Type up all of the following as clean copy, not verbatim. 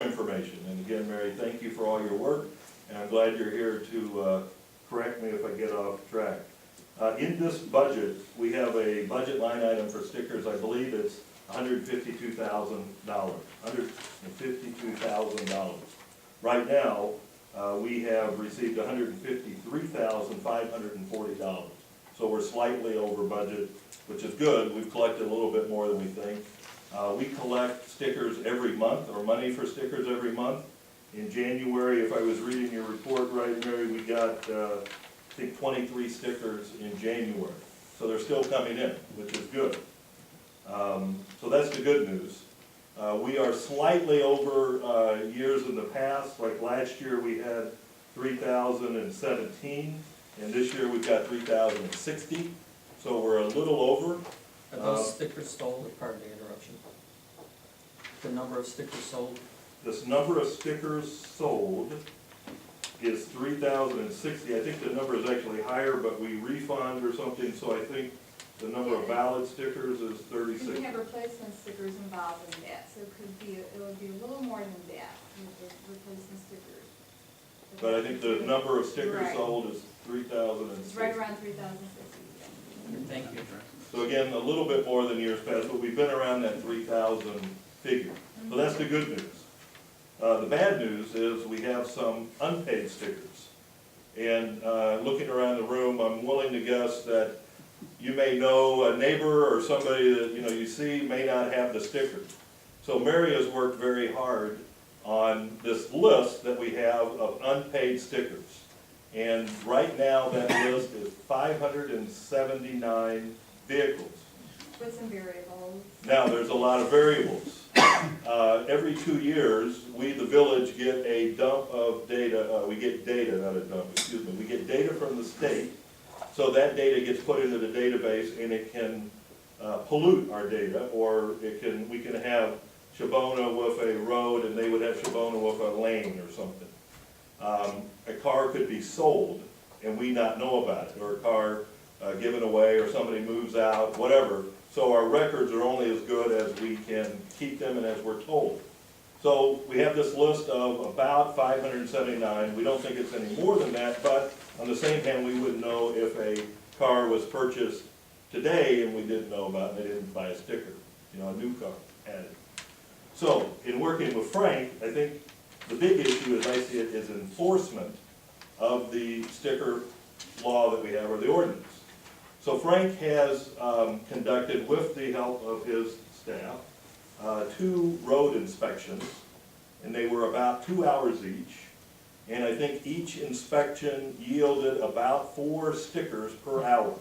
information. And again, Mary, thank you for all your work, and I'm glad you're here to correct me if I get off track. In this budget, we have a budget line item for stickers. I believe it's $152,000. $152,000. Right now, we have received $153,540. So we're slightly over budget, which is good. We've collected a little bit more than we think. We collect stickers every month, or money for stickers every month. In January, if I was reading your report right, Mary, we got, I think, 23 stickers in January. So they're still coming in, which is good. So that's the good news. We are slightly over years in the past. Like last year, we had 3,017, and this year we've got 3,060. So we're a little over. Are those stickers sold? Pardon the interruption. The number of stickers sold? This number of stickers sold is 3,060. I think the number is actually higher, but we refund or something, so I think the number of valid stickers is 36. We have replacement stickers involved in that, so it would be a little more than that, with replacement stickers. But I think the number of stickers Right. sold is 3,060. It's right around 3,060. Thank you. So again, a little bit more than years past, but we've been around that 3,000 figure. So that's the good news. The bad news is we have some unpaid stickers. And looking around the room, I'm willing to guess that you may know a neighbor or somebody that you see may not have the sticker. So Mary has worked very hard on this list that we have of unpaid stickers. And right now that list is 579 vehicles. With some variables. Now, there's a lot of variables. Every 2 years, we, the village, get a dump of data. We get data, not a dump, excuse me. We get data from the state. So that data gets put into the database, and it can pollute our data, or we can have Shabona with a road, and they would have Shabona with a lane or something. A car could be sold, and we not know about it, or a car given away, or somebody moves out, whatever. So our records are only as good as we can keep them and as we're told. So we have this list of about 579. We don't think it's any more than that, but on the same hand, we wouldn't know if a car was purchased today and we didn't know about it, they didn't buy a sticker, a new car added. So in working with Frank, I think the big issue, as I see it, is enforcement of the sticker law that we have, or the ordinance. So Frank has conducted, with the help of his staff, 2 road inspections, and they were about 2 hours each. And I think each inspection yielded about 4 stickers per hour.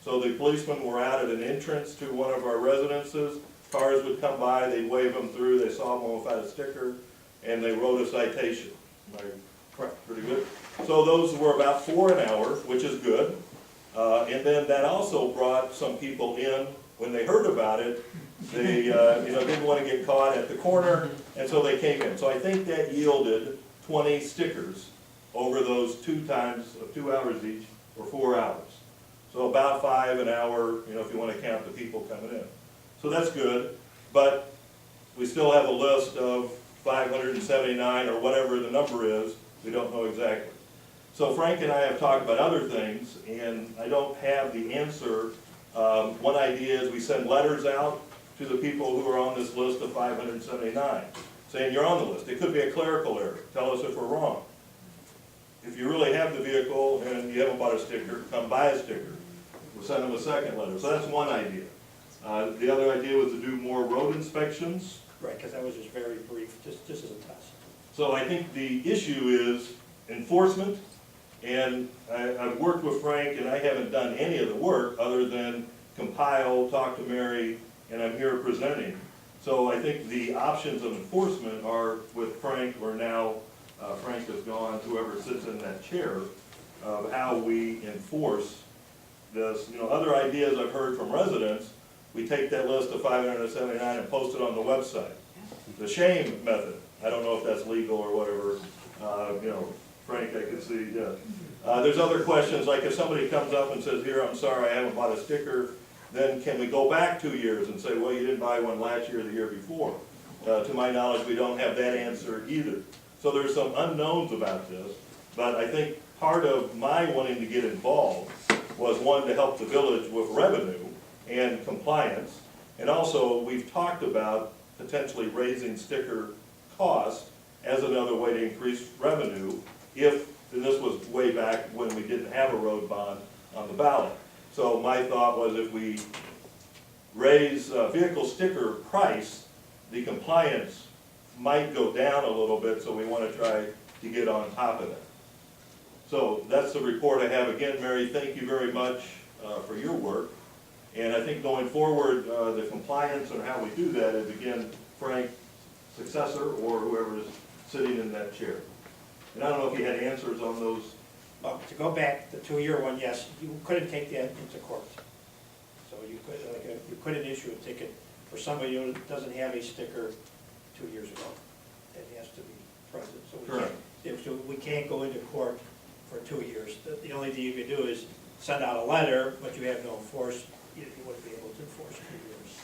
So the policemen were out at an entrance to one of our residences. Cars would come by, they'd wave them through, they saw one without a sticker, and they wrote a citation. Pretty good. So those were about 4 an hour, which is good. And then that also brought some people in. When they heard about it, they didn't want to get caught at the corner, and so they came in. So I think that yielded 20 stickers over those 2 times of 2 hours each, or 4 hours. So about 5 an hour, if you want to count the people coming in. So that's good, but we still have a list of 579 or whatever the number is. We don't know exactly. So Frank and I have talked about other things, and I don't have the answer. One idea is we send letters out to the people who are on this list of 579, saying you're on the list. It could be a clerical error. Tell us if we're wrong. If you really have the vehicle and you haven't bought a sticker, come buy a sticker. We'll send them a second letter. So that's one idea. The other idea was to do more road inspections. Right, because that was just very brief, just as a test. So I think the issue is enforcement. And I've worked with Frank, and I haven't done any of the work other than compile, talk to Mary, and I'm here presenting. So I think the options of enforcement are with Frank, or now Frank is gone, whoever sits in that chair, of how we enforce this. Other ideas I've heard from residents, we take that list of 579 and post it on the website. The shame method, I don't know if that's legal or whatever, Frank, I could see, yeah. There's other questions, like if somebody comes up and says, here, I'm sorry, I haven't bought a sticker, then can we go back 2 years and say, well, you didn't buy one last year or the year before? To my knowledge, we don't have that answer either. So there's some unknowns about this, but I think part of my wanting to get involved was one, to help the village with revenue and compliance. And also, we've talked about potentially raising sticker costs as another way to increase revenue if, and this was way back when we didn't have a road bond on the ballot. So my thought was if we raise vehicle sticker price, the compliance might go down a little bit, so we want to try to get on top of that. So that's the report I have. Again, Mary, thank you very much for your work. And I think going forward, the compliance and how we do that is, again, Frank's successor or whoever is sitting in that chair. And I don't know if you had answers on those. Well, to go back, the 2-year one, yes, you couldn't take that into court. So you could, you couldn't issue a ticket for somebody who doesn't have a sticker 2 years ago. It has to be present. So we Correct. we can't go into court for 2 years. The only thing you could do is send out a letter, but you have no enforce, you wouldn't be able to enforce 2 years.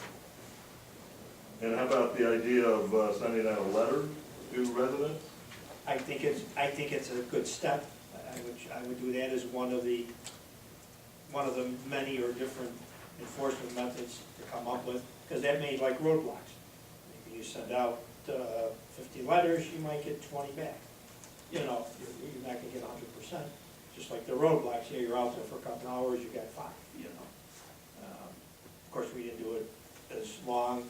And how about the idea of sending out a letter to residents? I think it's a good step. I would do that as one of the many or different enforcement methods to come up with, because that made like roadblocks. Maybe you send out 50 letters, you might get 20 back. You know, you're not gonna get 100%. Just like the roadblocks, here you're out there for a couple hours, you got 5, you know. Of course, we didn't do it as long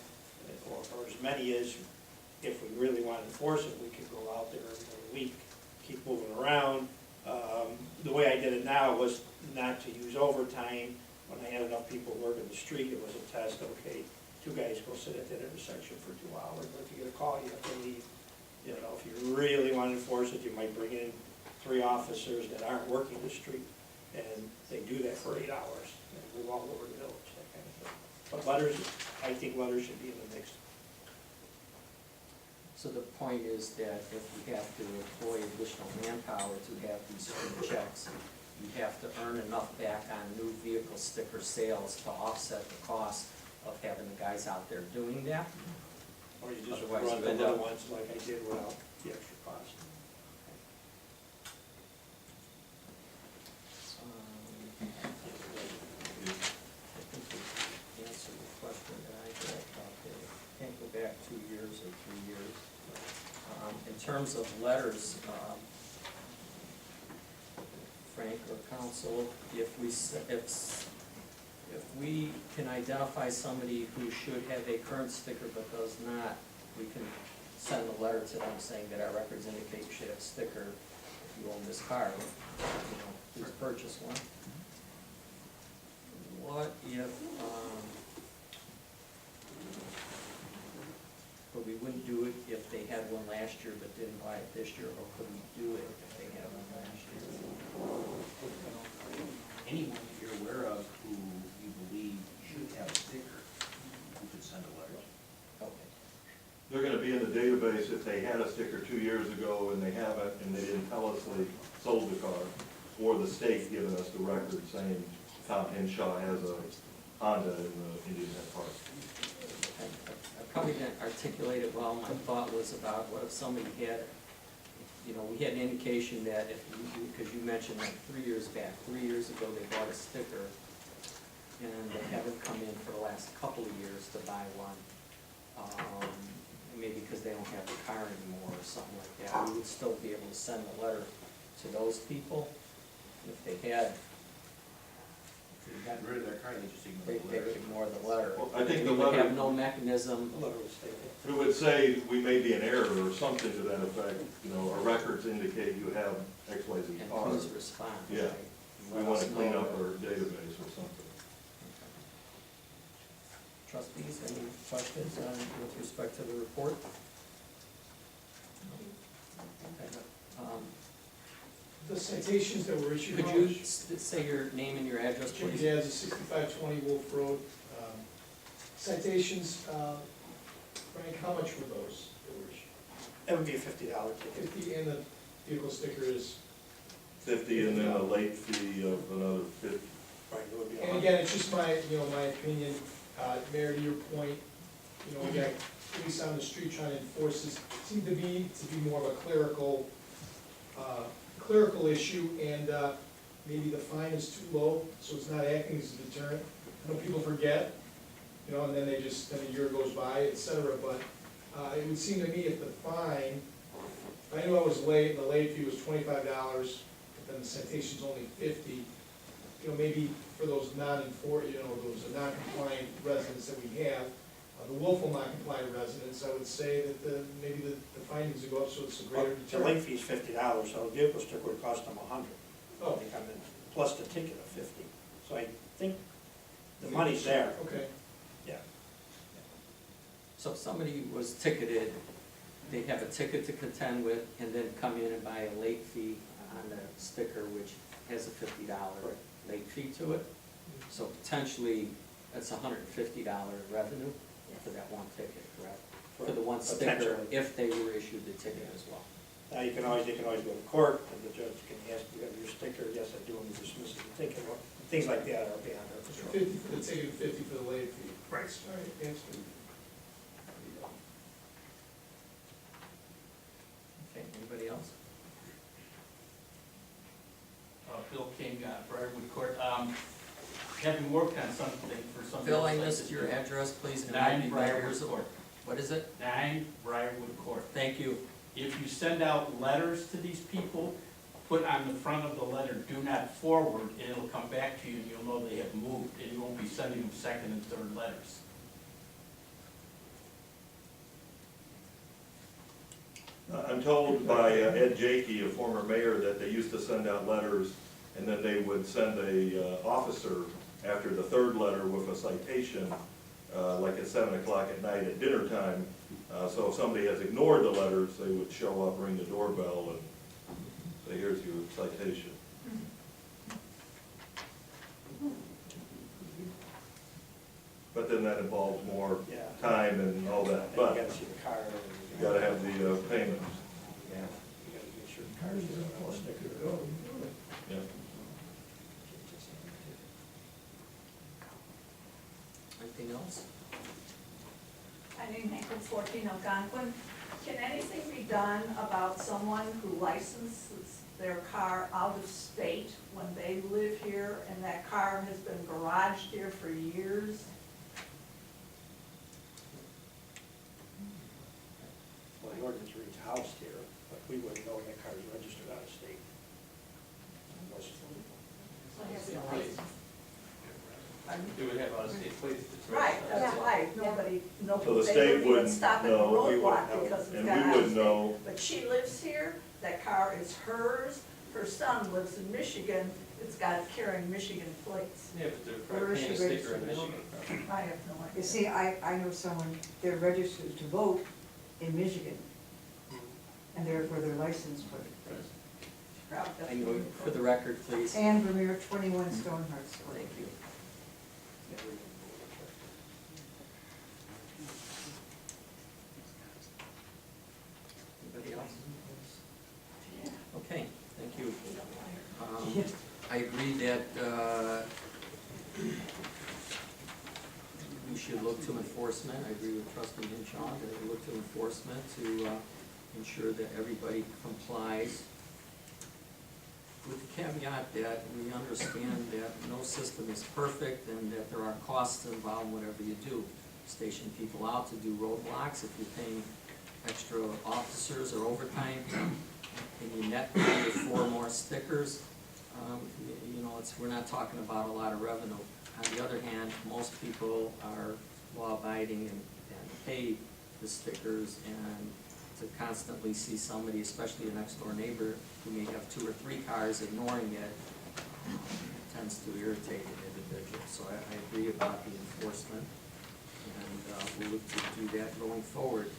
or as many as, if we really wanted to enforce it, we could go out there every week, keep moving around. The way I did it now was not to use overtime. When I had enough people working the street, it was a test, okay, 2 guys go sit at that intersection for 2 hours, but if you get a call, you have to leave. You know, if you really want to enforce it, you might bring in 3 officers that aren't working the street, and they do that for 8 hours, and move all over the village, that kind of thing. But letters, I think letters should be in the mix. So the point is that if we have to employ additional manpower to have these screen checks, you have to earn enough back on new vehicle sticker sales to offset the cost of having the guys out there doing that. Or you just Otherwise, run you the end little up- ones like I did without the extra cost. I think we answered the question that I had about the, can't go back 2 years or 3 years. In terms of letters, Frank or council, if we can identify somebody who should have a current sticker but does not, we can send a letter to them saying that our records indicate you should have a sticker if you own this car, you know, please purchase one. What if, but we wouldn't do it if they had one last year but didn't buy it this year, or could we do it if they had one last year? Anyone that you're aware of who you believe should have a sticker, you could send a letter. Okay. They're gonna be in the database if they had a sticker 2 years ago and they haven't, and they didn't tell us they sold the car, or the state giving us the record saying Tom Henshaw has a Honda in the Indian Head Park. I probably didn't articulate it well. My thought was about what if somebody had, you know, we had an indication that if you, because you mentioned like 3 years back, 3 years ago, they bought a sticker and they haven't come in for the last couple of years to buy one. Maybe because they don't have the car anymore or something like that. We would still be able to send a letter to those people if they had. If you got rid of their car, they just They ignored the letter. would ignore the letter. Well, I think the We would letter- have no mechanism. The letter would stay there. It would say, we may be in error or something to that effect, you know, our records indicate you have X, Y, Z And car. please respond. Yeah. right? We Let wanna us clean know. up our database or something. Trustees, any questions with respect to the report? Okay. The citations that were issued. Could you say your name and your address, Jim please? Jazz, 6520 Wolf Road. Citations, Frank, how much were those that were issued? That would be a $50 ticket. 50, and the vehicle sticker is, 50 and then a late fee of another 50. Right, it would be and again, it's just my, my opinion, Mayor, to your point, you know, we got police on the street trying to enforce this, seemed to be more of a clerical issue, and, maybe the fine is too low, so it's not acting as a deterrent. I know people forget, you know, and then then a year goes by, et cetera, but, it would seem to me if the fine, I knew I was late, and the late fee was $25, but then the citation's only 50. You know, maybe for those those non-compliant residents that we have, the willful non-compliant residents, I would say that maybe the findings would go up, so it's a greater The deterrent. late fee's $50, so a vehicle sticker would cost them $100. Oh, They come in, plus the ticket of 50. So I think the money's there. okay. Yeah. So if somebody was ticketed, they have a ticket to contend with, and then come in and buy a late fee on the sticker, which has a $50 Right. late fee to it. So potentially, that's $150 revenue for that one ticket, correct? For the one sticker, Potentially. if they were issued the ticket as well. Now, they can always go to court, and the judge can ask, you have your sticker, yes, I do, and he dismisses the ticket, or things like that are beyond our So control. 50 for the ticket, 50 for the late fee. Right. All right, that's good. Okay, anybody else? Bill King, Briarwood Court. Having worked on something for some. Bill, I years, missed like your this, address, please. and it might 9 be Briarwood years- Court. What is it? 9 Briarwood Court. Thank you. If you send out letters to these people, put on the front of the letter, do not forward, and it'll come back to you, and you'll know they have moved, and you won't be sending them second and third letters. I'm told by Ed Jakey, a former mayor, that they used to send out letters, and then they would send a officer after the third letter with a citation, like at 7 o'clock at night at dinner time. So if somebody has ignored the letters, they would show up, ring the doorbell, and say, here's your citation. But then that involves more Yeah. time and all that, And you but gotta see the car. you gotta have the payment. Yeah, you gotta make sure the car's there on the sticker. Yeah. Anything else? My name is 14 Algonquin. Can anything be done about someone who licenses their car out of state when they live here and that car has been garaged here for years? Well, the ordinance reads housed here, but we wouldn't know that car's registered out of state. Unless it's illegal. So it has no license. It would have out-of-state plates. Right, that's why, nobody, So the they state wouldn't even wouldn't stop at the know, we wouldn't roadblock know, because it's and got we out of wouldn't state. know. But she lives here, that car is hers, her son lives in Michigan, it's got carrying Michigan plates. Yeah, but they're Where probably is paying a she sticker in registered? Michigan. I have no You idea. see, I know someone, they're registered to vote in Michigan, and therefore they're licensed for it. I know, for the record, please. Ann Vermeer, 21 Stoneheart Street. Thank you. Anybody else? Okay, thank you. I agree that we should look to enforcement. I agree with trustee Hinshaw that we look to enforcement to ensure that everybody complies. With the caveat that we understand that no system is perfect and that there are costs involved whatever you do. Station people out to do roadblocks, if you're paying extra officers or overtime, and you net 3 or 4 more stickers, you know, we're not talking about a lot of revenue. On the other hand, most people are law-abiding and pay the stickers, and to constantly see somebody, especially a next-door neighbor, who may have 2 or 3 cars ignoring it, tends to irritate an individual. So I agree about the enforcement, and we'll look to do that going forward,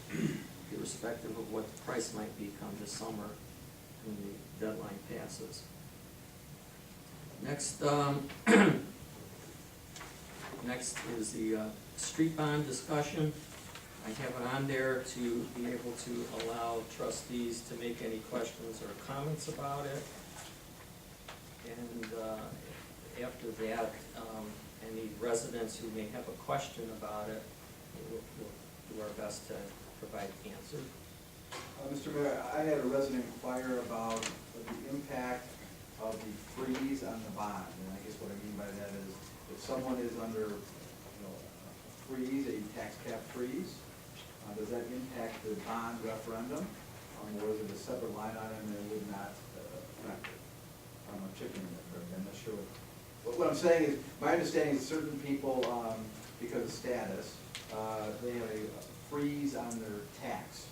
irrespective of what the price might be come this summer when the deadline passes. Next, next is the street bond discussion. I have it on there to be able to allow trustees to make any questions or comments about it. And after that, any residents who may have a question about it, we'll do our best to provide answers. Mr. Mayor, I had a resident inquire about the impact of the freeze on the bond. And I guess what I mean by that is, if someone is under, a freeze, a tax cap freeze, does that impact the bond referendum? Or is it a separate line item and it would not affect it? I'm chicken, I'm not sure. What I'm saying is, my understanding is certain people, because of status, they have a freeze on their tax.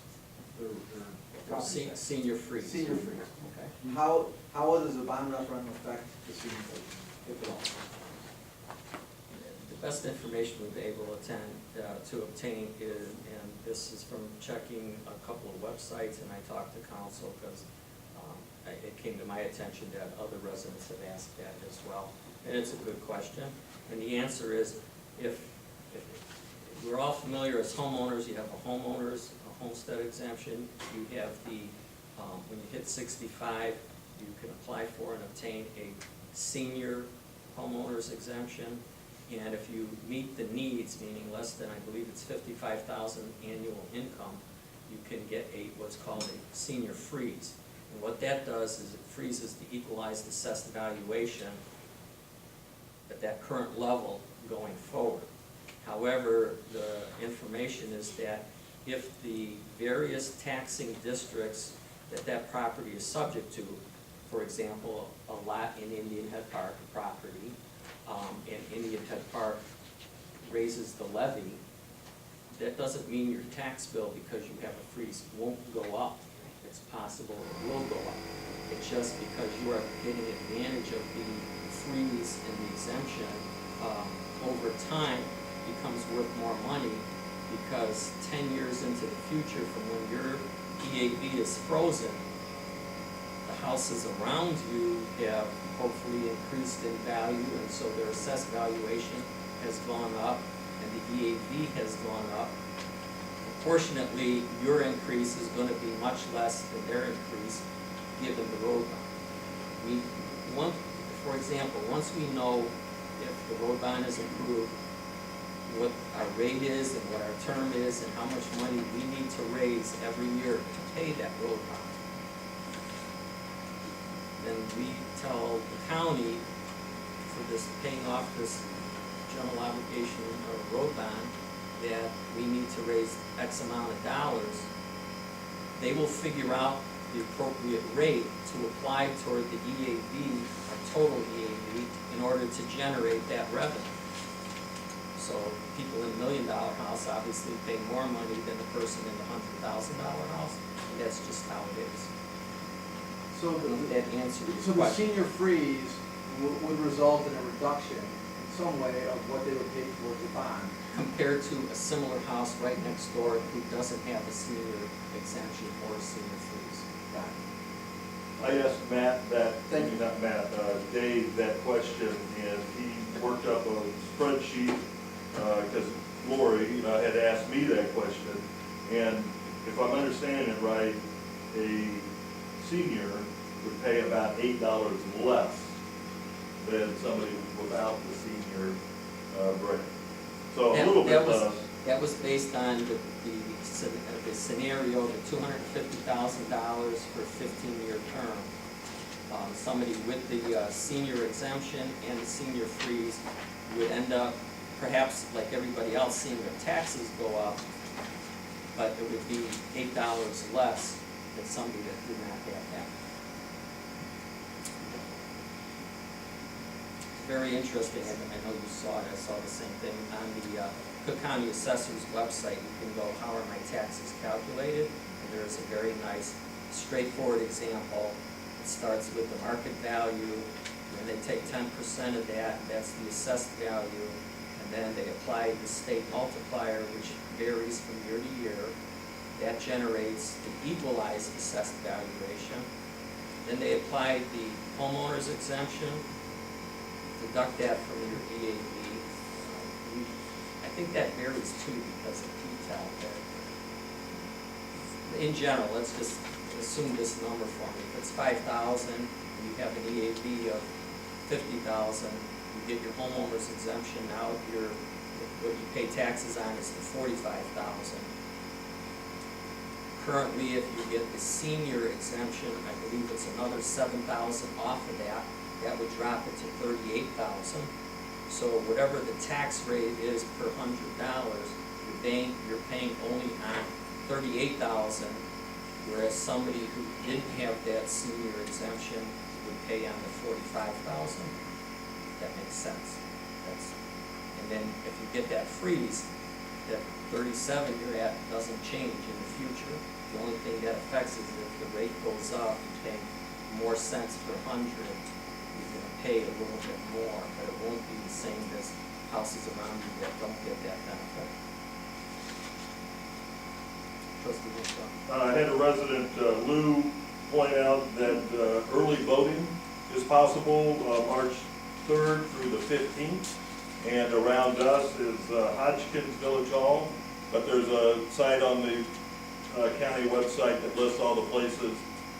Their Senior freeze. Senior freeze. Okay. How does the bond referendum affect the senior freeze, if at all? The best information we've been able to obtain is, and this is from checking a couple of websites, and I talked to council because it came to my attention that other residents have asked that as well. And it's a good question. And the answer is, if we're all familiar as homeowners, you have a homestead exemption, you have the, when you hit 65, you can apply for and obtain a senior homeowner's exemption. And if you meet the needs, meaning less than, I believe it's 55,000 annual income, you can get what's called a senior freeze. And what that does is it freezes the equalized assessed valuation at that current level going forward. However, the information is that if the various taxing districts that property is subject to, for example, a lot in Indian Head Park, a property, and Indian Head Park raises the levy, that doesn't mean your tax bill, because you have a freeze, won't go up. It's possible it will go up. It's just because you are getting advantage of the freeze and the exemption, over time becomes worth more money, because 10 years into the future from when your EAV is frozen, the houses around you have hopefully increased in value, and so their assessed valuation has gone up and the EAV has gone up. Proportionately, your increase is going to be much less than their increase given the road bond. For example, once we know if the road bond is improved, what our rate is and what our term is and how much money we need to raise every year to pay that road bond, then we tell the county for this, paying off this general obligation or road bond, that we need to raise X amount of dollars. They will figure out the appropriate rate to apply toward the EAV, our total EAV, in order to generate that revenue. So people in $1 million house obviously pay more money than the person in the $100,000 house, and that's just how it is. So That answers your the question. senior freeze would result in a reduction in some way of what they would pay towards the bond. Compared to a similar house right next door who doesn't have a senior exemption or a senior freeze. Got it. I asked Matt Dave that question, and he worked up a spreadsheet, because Lori, had asked me that question. And if I'm understanding it right, a senior would pay about $8 less than somebody without the senior break. So a little bit less. That was based on the scenario, the $250,000 for a 15-year term. Somebody with the senior exemption and the senior freeze would end up, perhaps like everybody else, seeing their taxes go up, but it would be $8 less than somebody that did not have that. Very interesting, and I know you saw it, I saw the same thing on the Cook County Assessor's website. You can go, how are my taxes calculated? And there's a very nice, straightforward example. It starts with the market value, and they take 10% of that, and that's the assessed value, and then they apply the state multiplier, which varies from year to year. That generates the equalized assessed valuation. Then they apply the homeowner's exemption, deduct that from your EAV. I think that varies too because of P-TEL. In general, let's just assume this number for me. If it's 5,000 and you have an EAV of 50,000, you get your homeowner's exemption. Now your what you pay taxes on is the 45,000. Currently, if you get the senior exemption, I believe it's another 7,000 off of that. That would drop it to 38,000. So whatever the tax rate is per $100, you're paying only on 38,000, whereas somebody who didn't have that senior exemption would pay on the 45,000. That makes sense. And then if you get that freeze, that 37 you're at doesn't change in the future. The only thing that affects is if the rate goes up, you pay more cents per hundred, you're gonna pay a little bit more, but it won't be the same as houses around you that don't get that benefit. Trustee Winthrop. I had a resident, Lou, point out that early voting is possible, March 3rd through the 15th. And around us is Hodgkins Village Hall, but there's a site on the county website that lists all the places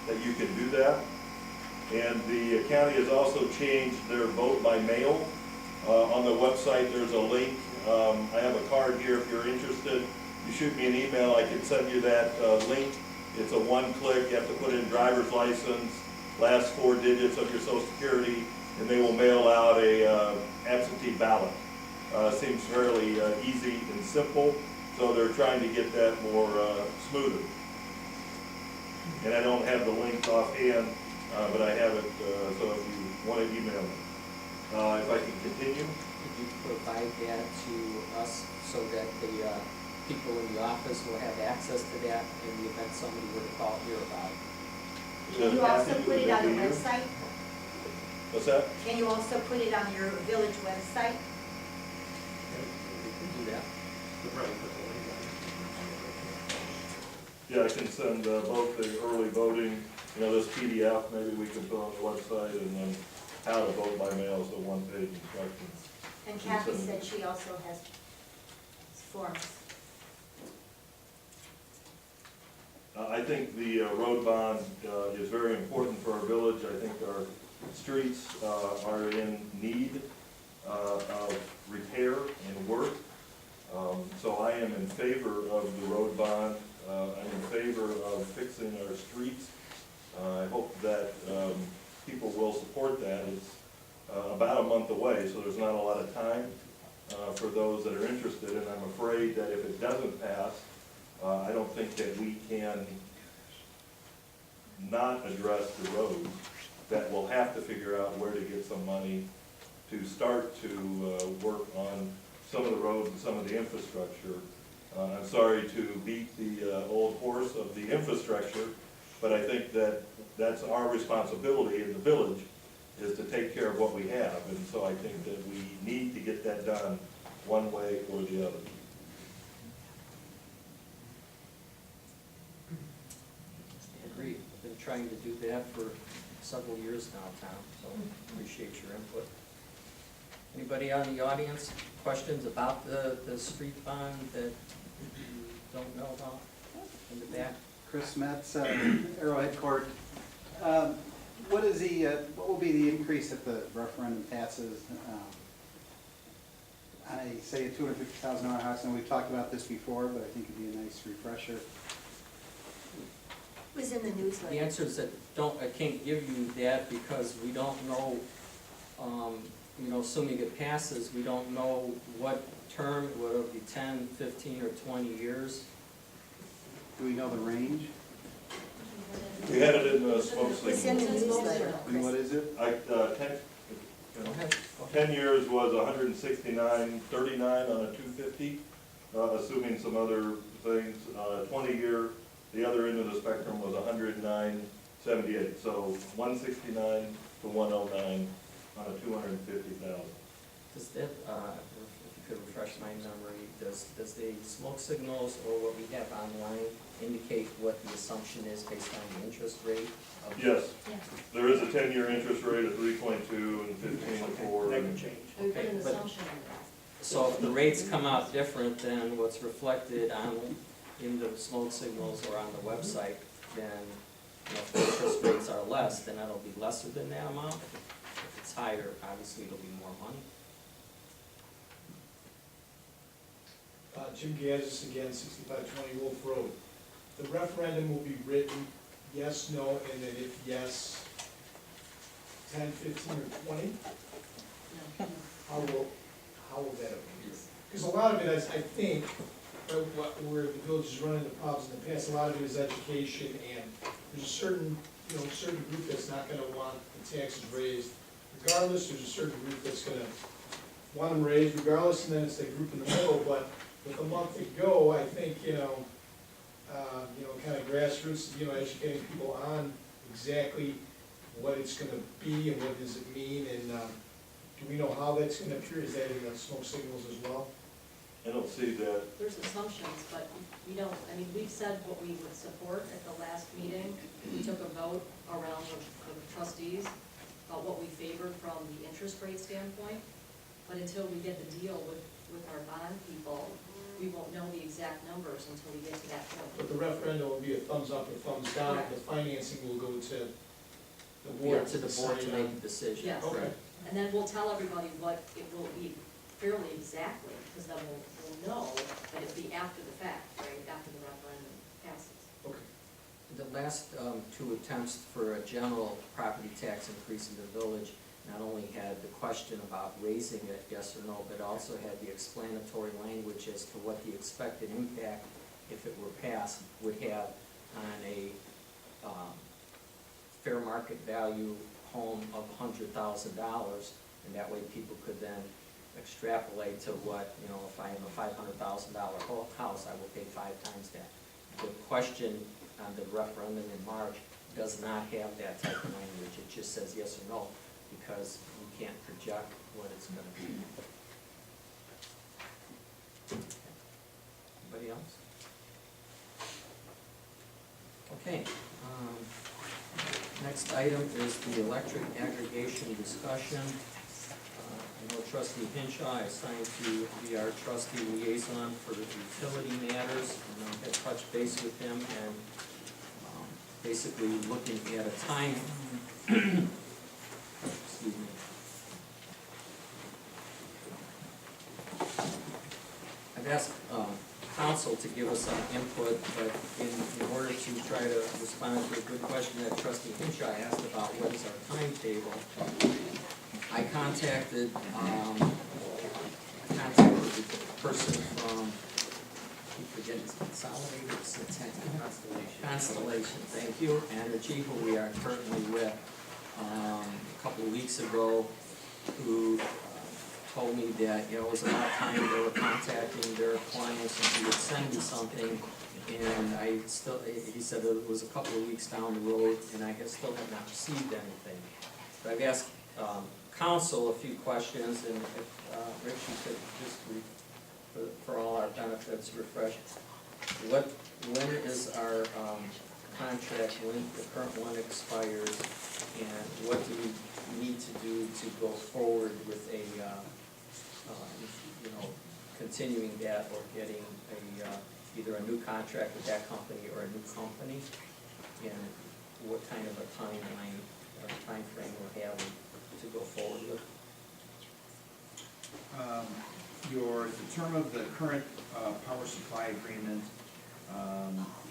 that you can do that. And the county has also changed their vote by mail. On the website, there's a link. I have a card here if you're interested. You shoot me an email, I can send you that link. It's a one-click, you have to put in driver's license, last 4 digits of your social security, and they will mail out a absentee ballot. Seems fairly easy and simple, so they're trying to get that more smoother. And I don't have the link offhand, but I have it, so if you want to email me. If I can continue. Could you provide that to us so that the people in the office will have access to that in the event somebody were to call here about it? Can you also put it on the website? What's that? Can you also put it on your village website? We can do that. Yeah, I can send both the early voting, this PDF, maybe we can put on the website, and then how to vote by mail, so one-page instructions. And Kathy said she also has forms. I think the road bond is very important for our village. I think our streets are in need of repair and work. So I am in favor of the road bond. I'm in favor of fixing our streets. I hope that people will support that. It's about a month away, so there's not a lot of time for those that are interested, and I'm afraid that if it doesn't pass, I don't think that we can not address the roads, that we'll have to figure out where to get some money to start to work on some of the roads and some of the infrastructure. I'm sorry to beat the old horse of the infrastructure, but I think that that's our responsibility in the village, is to take care of what we have. And so I think that we need to get that done one way or the other. Agreed. Been trying to do that for several years now, Tom, so appreciate your input. Anybody on the audience, questions about the street bond that you don't know about in the back? Chris Metz, Arrowhead Court. What will be the increase if the referendum passes? I say a $250,000 house, and we've talked about this before, but I think it'd be a nice refresher. It was in the newsletter. The answer is that I can't give you that because we don't know, assuming it passes, we don't know what term, whether it be 10, 15, or 20 years. Do we know the range? We had it in the smoke It's in the signal. newsletter. And what is it? Go ahead. 10 years was 169.39 on a 250, assuming some other things. 20-year, the other end of the spectrum was 109.78. So 169 to 109 on a 250,000. Does that, if you could refresh my memory, does the smoke signals or what we have online indicate what the assumption is based on the interest rate? Yes, Yeah. there is a 10-year interest rate of 3.2 and 15 to 4. That can change. We put an but- assumption in that. So if the rates come out different than what's reflected in the smoke signals or on the website, then, if the interest rates are less, then that'll be lesser than that amount. If it's higher, obviously it'll be more money. Jim Gaddis again, 6520 Wolf Road. The referendum will be written yes, no, and then if yes, 10, 15, or 20? How will that appear? Because a lot of it is, I think, where the village is running the problems in the past, a lot of it is education, and there's a certain, certain group that's not gonna want the taxes raised. Regardless, there's a certain group that's gonna want them raised regardless, and then it's the group in the middle, but with a month to go, I think, kind of grassroots, educating people on exactly what it's gonna be and what does it mean, and, do we know how that's gonna appear? Is that in the smoke signals as well? I don't see that. There's assumptions, but we don't, we've said what we would support at the last meeting. We took a vote around the trustees about what we favored from the interest rate standpoint. But until we get the deal with our bond people, we won't know the exact numbers until we get to that point. But the referendum will be a thumbs up or thumbs down, Correct. the financing will go to the Yeah, board. to the board to decide make on. the decision. Yes. Okay. And then we'll tell everybody what it will be fairly exactly, because then we'll know that it'll be after the fact, right, after the referendum passes. Okay. The last two attempts for a general property tax increase in the village not only had the question about raising it, yes or no, but also had the explanatory language as to what the expected impact, if it were passed, would have on a fair market value home of $100,000, and that way people could then extrapolate to what, if I have a $500,000 house, I will pay 5 times that. The question on the referendum in March does not have that type of language. It just says yes or no, because we can't project what it's gonna be. Anybody else? Okay, next item is the electric aggregation discussion. I know trustee Hinshaw is assigned to be our trustee liaison for the utility matters, and I had touched base with him and basically looking at a time, excuse me. I've asked council to give us some input, but in order to try to respond to a good question that trustee Hinshaw asked about what is our timetable, I contacted the person from, I keep forgetting, Constellation, thank you, Energy, who we are currently with, a couple of weeks ago, who told me that, it was about time they were contacting their clients and he would send me something, and he said it was a couple of weeks down the road, and I still have not received anything. But I've asked council a few questions, and if Rich, you could just, for all our benefits, refresh. When is our contract, when the current one expires, and what do we need to do to go forward with a, continuing that or getting either a new contract with that company or a new company, and what kind of a timeline or timeframe we're having to go forward with? The term of the current power supply agreement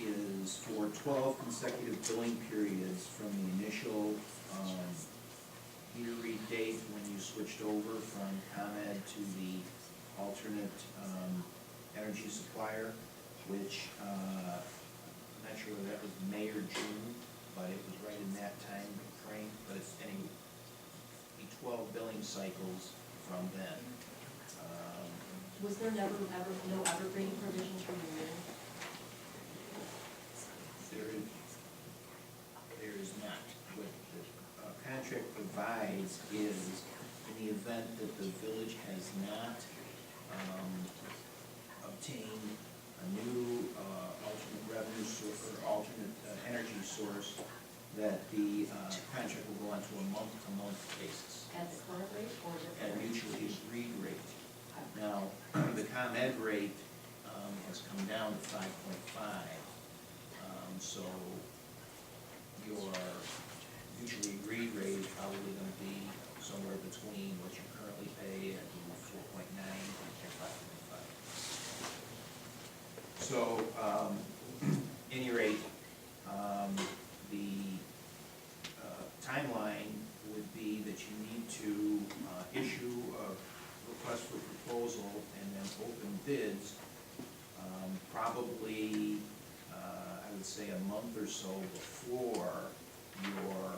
is for 12 consecutive billing periods from the initial meter read date when you switched over from ComEd to the alternate energy supplier, which I'm not sure whether that was May or June, but it was right in that time frame. But it's anyway, 12 billing cycles from then. Was there no evergreen provisions for you? There is not. What the contract provides is, in the event that the village has not obtained a new alternate revenue source or alternate energy source, that the contract will go on to a month-to-month basis. At the current rate or the? At mutually agreed rate. Now, the ComEd rate has come down to 5.5. So your mutually agreed rate is probably going to be somewhere between what you currently pay and 4.9 and 5.5. So, any rate, the timeline would be that you need to issue a request for proposal and then open bids, probably, I would say a month or so before your